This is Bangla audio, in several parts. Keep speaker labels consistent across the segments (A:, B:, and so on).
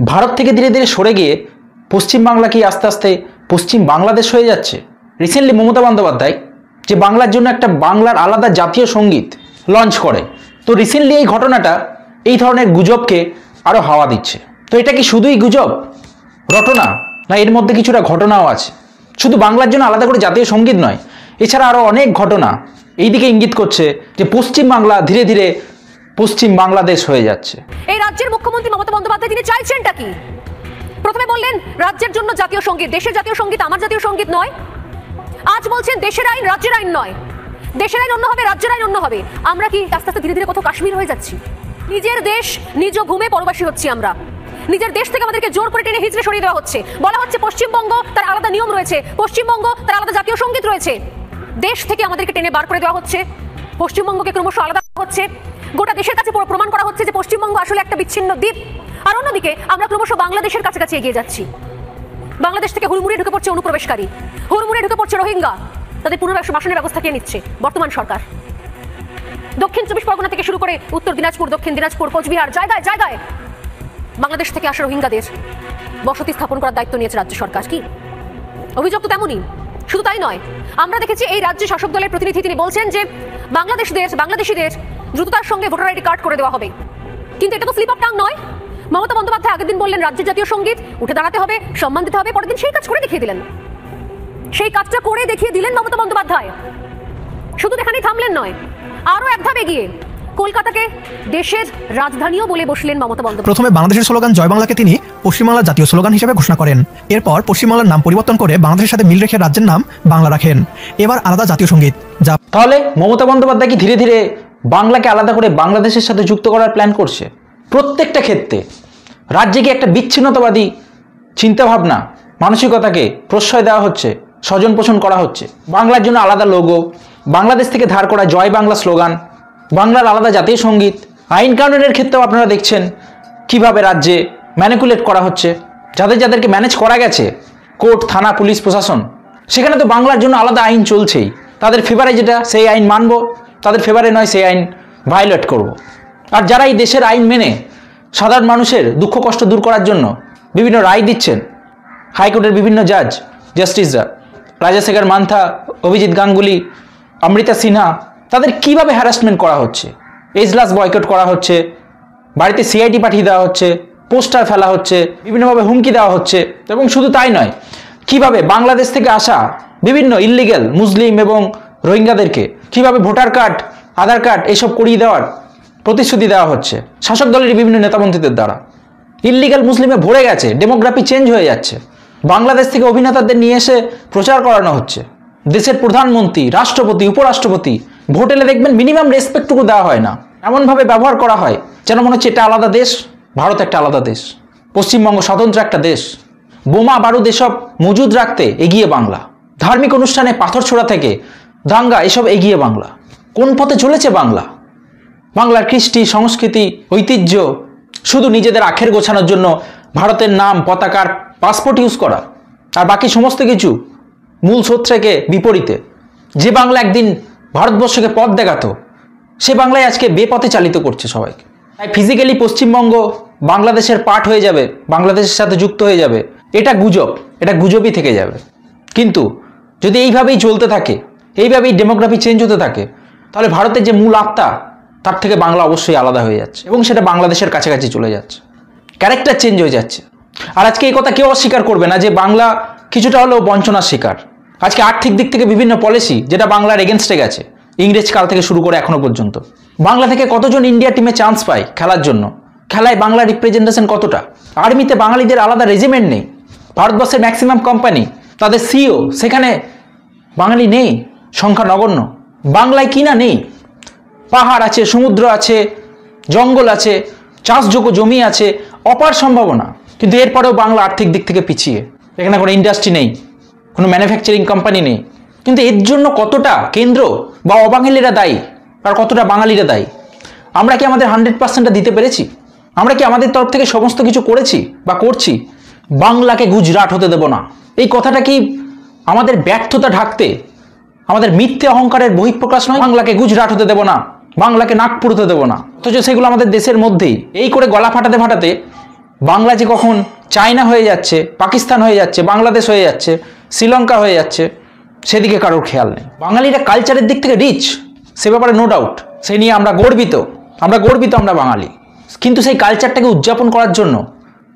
A: ভারত থেকে ধীরে ধীরে সরে গিয়ে পশ্চিমবাংলা কি আস্তে আস্তে পশ্চিম বাংলাদেশ হয়ে যাচ্ছে? রিসেন্টলি মমতা বন্দ্যোপাধ্যায় যে বাংলার জন্য একটা বাংলার আলাদা জাতীয় সঙ্গীত লঞ্চ করে, তো রিসেন্টলি এই ঘটনাটা এই ধরনের গুজবকে আরও হাওয়া দিচ্ছে। তো এটা কি শুধুই গুজব, রটনা, না এর মধ্যে কিছুটা ঘটনাও আছে? শুধু বাংলার জন্য আলাদা করে জাতীয় সঙ্গীত নয়, এছাড়া আরও অনেক ঘটনা এই দিকে ইঙ্গিত করছে যে পশ্চিম বাংলা ধীরে ধীরে পশ্চিম বাংলাদেশ হয়ে যাচ্ছে।
B: এই রাজ্যের মুখ্যমন্ত্রী মমতা বন্দ্যোপাধ্যায় তিনি চাইছেনটা কি? প্রথমে বললেন রাজ্যের জন্য জাতীয় সঙ্গীত, দেশের জাতীয় সঙ্গীত আমার জাতীয় সঙ্গীত নয়। আজ বলছেন দেশের আইন রাজ্যের আইন নয়, দেশের আইন অন্য হবে, রাজ্যের আইন অন্য হবে। আমরা কি আস্তে আস্তে ধীরে ধীরে কোথাও কাশ্মীর হয়ে যাচ্ছি? নিজের দেশ নিজ ঘুমে পরবাসী হচ্ছি আমরা। নিজের দেশ থেকে আমাদেরকে জোর করে টেনে হিচড়ে সরিয়ে দেওয়া হচ্ছে। বলা হচ্ছে পশ্চিমবঙ্গ তার আলাদা নিয়ম রয়েছে, পশ্চিমবঙ্গ তার আলাদা জাতীয় সঙ্গীত রয়েছে। দেশ থেকে আমাদেরকে টেনে বার করে দেওয়া হচ্ছে, পশ্চিমবঙ্গকে ক্রমশ আলাদা হচ্ছে। গোটা দেশের কাছে প্রমাণ করা হচ্ছে যে পশ্চিমবঙ্গ আসলে একটা বিচ্ছিন্ন দ্বীপ। আর অন্যদিকে আমরা ক্রমশ বাংলাদেশের কাছাকাছি এগিয়ে যাচ্ছি। বাংলাদেশ থেকে হুড়মুড়িয়ে ঢুকে পড়ছে অনুপ্রবেশকারী, হুড়মুড়িয়ে ঢুকে পড়ছে রোহিঙ্গা। তাদের পুনর্বাসনের ব্যবস্থা কে নিচ্ছে? বর্তমান সরকার। দক্ষিণ 24 পরগনা থেকে শুরু করে উত্তর দিনাজপুর, দক্ষিণ দিনাজপুর, কোচবিহার, জায়গায় জায়গায় বাংলাদেশ থেকে আসা রোহিঙ্গাদের বসতি স্থাপন করার দায়িত্ব নিয়েছে রাজ্য সরকার। কি অভিযোগ তো তেমনই। শুধু তাই নয়, আমরা দেখেছি এই রাজ্য শাসক দলের প্রতিনিধি তিনি বলছেন যে বাংলাদেশিদের দ্রুততার সঙ্গে ভোটার আইডি কার্ড করে দেওয়া হবে। কিন্তু এটা তো স্লিপ অফ টাং নয়। মমতা বন্দ্যোপাধ্যায় আগের দিন বললেন রাজ্যের জাতীয় সঙ্গীত, উঠে দাঁড়াতে হবে, সম্মান দিতে হবে। পরের দিন সেই কাজ করে দেখিয়ে দিলেন, সেই কাজটা করে দেখিয়ে দিলেন মমতা বন্দ্যোপাধ্যায়। শুধু এখানেই থামলেন নয়, আরো এক ধাপ এগিয়ে কলকাতাকে দেশের রাজধানীও বলে বসলেন মমতা বন্দ্যোপাধ্যায়।
C: প্রথমে বাংলাদেশের স্লোগান জয় বাংলাকে তিনি পশ্চিমবাংলার জাতীয় স্লোগান হিসেবে ঘোষণা করেন। এরপর পশ্চিমবাংলার নাম পরিবর্তন করে বাংলাদেশের সাথে মিল রেখে রাজ্যের নাম বাংলা রাখেন। এবার আলাদা জাতীয় সঙ্গীত।
A: তাহলে মমতা বন্দ্যোপাধ্যায় কি ধীরে ধীরে বাংলাকে আলাদা করে বাংলাদেশের সাথে যুক্ত করার প্ল্যান করছে? প্রত্যেকটা ক্ষেত্রে রাজ্যে কি একটা বিচ্ছিন্নতাবাদী চিন্তাভাবনা, মানসিকতাকে প্রশ্রয় দেওয়া হচ্ছে, স্বজন পোষণ করা হচ্ছে। বাংলার জন্য আলাদা লোগো, বাংলাদেশ থেকে ধার করা জয় বাংলা স্লোগান, বাংলার আলাদা জাতীয় সঙ্গীত। আইন কানুনের ক্ষেত্রেও আপনারা দেখছেন কিভাবে রাজ্যে ম্যানিপুলেট করা হচ্ছে। যাদেরকে ম্যানেজ করা গেছে, কোর্ট, থানা, পুলিশ, প্রশাসন, সেখানে তো বাংলার জন্য আলাদা আইন চলছেই। তাদের ফেভারে যেটা সেই আইন মানব, তাদের ফেভারে নয় সেই আইন ভায়োলেট করব। আর যারা এই দেশের আইন মেনে সাধারণ মানুষের দুঃখ কষ্ট দূর করার জন্য বিভিন্ন রায় দিচ্ছেন, হাইকোর্টের বিভিন্ন জাস্টিসরা, রাজাশেখর মান্থা, অভিজিৎ গাঙ্গুলি, অমৃতা সিনহা, তাদের কিভাবে হ্যারাসমেন্ট করা হচ্ছে, এজলাস বয়কট করা হচ্ছে, বাড়িতে সিআইডি পাঠিয়ে দেওয়া হচ্ছে, পোস্টার ফেলা হচ্ছে, বিভিন্নভাবে হুমকি দেওয়া হচ্ছে। এবং শুধু তাই নয়, কিভাবে বাংলাদেশ থেকে আসা বিভিন্ন ইল্লিগ্যাল মুসলিম এবং রোহিঙ্গাদেরকে কিভাবে ভোটার কার্ড, আধার কার্ড এসব করিয়ে দেওয়ার প্রতিশ্রুতি দেওয়া হচ্ছে শাসক দলের বিভিন্ন নেতামন্ত্রীদের দ্বারা। ইল্লিগ্যাল মুসলিমে ভরে গেছে, ডেমোগ্রাফি চেঞ্জ হয়ে যাচ্ছে। বাংলাদেশ থেকে অভিনেতাদের নিয়ে এসে প্রচার করানো হচ্ছে। দেশের প্রধানমন্ত্রী, রাষ্ট্রপতি, উপরাষ্ট্রপতি ভোট এলে দেখবেন মিনিমাম রেসপেক্টটুকু দেওয়া হয় না। এমনভাবে ব্যবহার করা হয় যেন মনে হচ্ছে এটা আলাদা দেশ, ভারত একটা আলাদা দেশ, পশ্চিমবঙ্গ স্বতন্ত্র একটা দেশ। বোমা বারুদ এসব মজুদ রাখতে এগিয়ে বাংলা, ধার্মিক অনুষ্ঠানে পাথর ছোড়া থেকে দাঙ্গা এসব এগিয়ে বাংলা। কোন পথে চলেছে বাংলা? বাংলার কৃষ্টি, সংস্কৃতি, ঐতিহ্য শুধু নিজেদের আখের গোছানোর জন্য ভারতের নাম, পতাকার, পাসপোর্ট ইউজ করা, আর বাকি সমস্ত কিছু মূল স্রোত থেকে বিপরীতে। যে বাংলা একদিন ভারতবর্ষকে পথ দেখাতো, সে বাংলায় আজকে বেপথে চালিত করছে সবাইকে। তাই ফিজিক্যালি পশ্চিমবঙ্গ বাংলাদেশের পার্ট হয়ে যাবে, বাংলাদেশের সাথে যুক্ত হয়ে যাবে, এটা গুজব, এটা গুজবই থেকে যাবে। কিন্তু যদি এইভাবেই চলতে থাকে, এইভাবেই ডেমোগ্রাফি চেঞ্জ হতে থাকে, তাহলে ভারতের যে মূল আত্মা, তার থেকে বাংলা অবশ্যই আলাদা হয়ে যাচ্ছে এবং সেটা বাংলাদেশের কাছাকাছি চলে যাচ্ছে, ক্যারেক্টার চেঞ্জ হয়ে যাচ্ছে। আর আজকে এই কথা কেউ অস্বীকার করবে না যে বাংলা কিছুটা হলেও বঞ্চনার শিকার। আজকে আর্থিক দিক থেকে বিভিন্ন পলিসি যেটা বাংলার এগেনস্টে গেছে, ইংরেজ কাল থেকে শুরু করে এখনো পর্যন্ত। বাংলা থেকে কতজন ইন্ডিয়া টিমে চান্স পায় খেলার জন্য, খেলায় বাংলা রিপ্রেজেন্টেশন কতটা? আর্মিতে বাঙালিদের আলাদা রেজিমেন্ট নেই। ভারতবর্ষের ম্যাক্সিমাম কোম্পানি, তাদের সিইও, সেখানে বাঙালি নেই, সংখ্যা নগণ্য। বাংলায় কিনা নেই, পাহাড় আছে, সমুদ্র আছে, জঙ্গল আছে, চাষযোগ্য জমি আছে, অপার সম্ভাবনা। কিন্তু এরপরেও বাংলা আর্থিক দিক থেকে পিছিয়ে। এখানে কোনো ইন্ডাস্ট্রি নেই, কোনো ম্যানুফ্যাকচারিং কোম্পানি নেই। কিন্তু এর জন্য কতটা কেন্দ্র বা অবাঙালিরা দায়ী আর কতটা বাঙালিরা দায়ী? আমরা কি আমাদের 100%টা দিতে পেরেছি? আমরা কি আমাদের তরফ থেকে সমস্ত কিছু করেছি বা করছি? বাংলাকে গুজরাট হতে দেব না, এই কথাটা কি আমাদের ব্যর্থতা ঢাকতে, আমাদের মিথ্যে অহংকারের বহিঃপ্রকাশ নয়? বাংলাকে গুজরাট হতে দেব না, বাংলাকে নাগপুর হতে দেব না, অথচ সেগুলো আমাদের দেশের মধ্যেই। এই করে গলা ফাটাতে ফাটাতে বাংলা যে কখন চায়না হয়ে যাচ্ছে, পাকিস্তান হয়ে যাচ্ছে, বাংলাদেশ হয়ে যাচ্ছে, শ্রীলঙ্কা হয়ে যাচ্ছে, সেদিকে কারোর খেয়াল নেই। বাঙালিরা কালচারের দিক থেকে রিচ, সে ব্যাপারে নো ডাউট, সেই নিয়ে আমরা গর্বিত, আমরা বাঙালি। কিন্তু সেই কালচারটাকে উদযাপন করার জন্য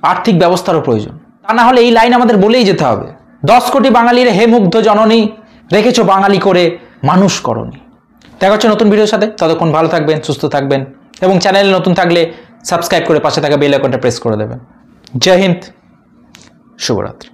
A: আর্থিক ব্যবস্থারও প্রয়োজন। তা না হলে এই লাইন আমাদের বলেই যেতে হবে, 10 কোটি বাঙালির হে মুগ্ধ জননী, রেখেছো বাঙালি করে মানুষ করনি। দেখা হচ্ছে নতুন ভিডিওর সাথে, ততক্ষণ ভালো থাকবেন, সুস্থ থাকবেন, এবং চ্যানেলে নতুন থাকলে সাবস্ক্রাইব করে পাশে থাকা বেল আইকনটা প্রেস করে দেবেন। জয় হিন্দ, শুভরাত্রি।